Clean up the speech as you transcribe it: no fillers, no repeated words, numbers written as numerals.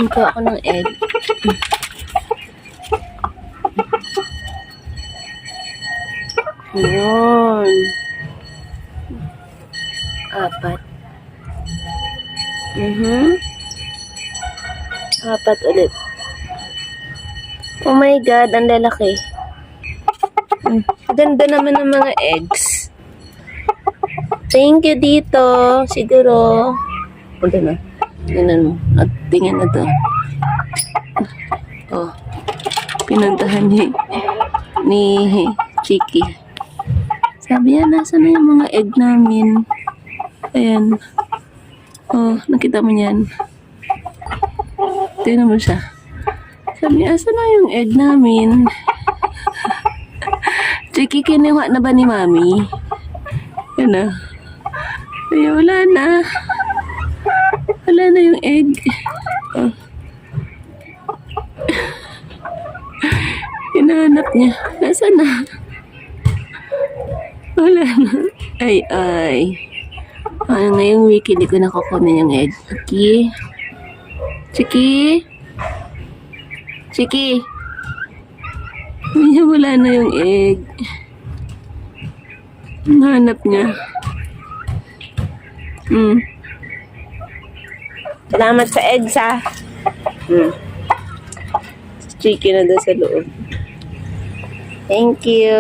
Ito ako ng egg. Yun. 4. 4 ulit. Oh my God, ang lalaki. Ganda naman ng mga eggs. Thank you dito. Siguro. Punta na. Tingnan mo. At tingnan na to. Oh. Pinuntahan ni Chiki. Sabi niya, nasa na yung mga egg namin? Ayan. Oh, nakita mo yan. Tingnan mo siya. Sabi niya, asan na yung egg namin? Chiki, kinuha na ba ni Mami? Yan na. Ay, wala na. Wala na yung egg. Oh. Hinahanap niya. Nasaan na? Wala na. Ay. Ngayong week, hindi ko nakukunin yung egg. Chiki? Wala na yung egg. Hinahanap niya. Salamat sa eggs, ha? Chiki na doon sa loob. Thank you.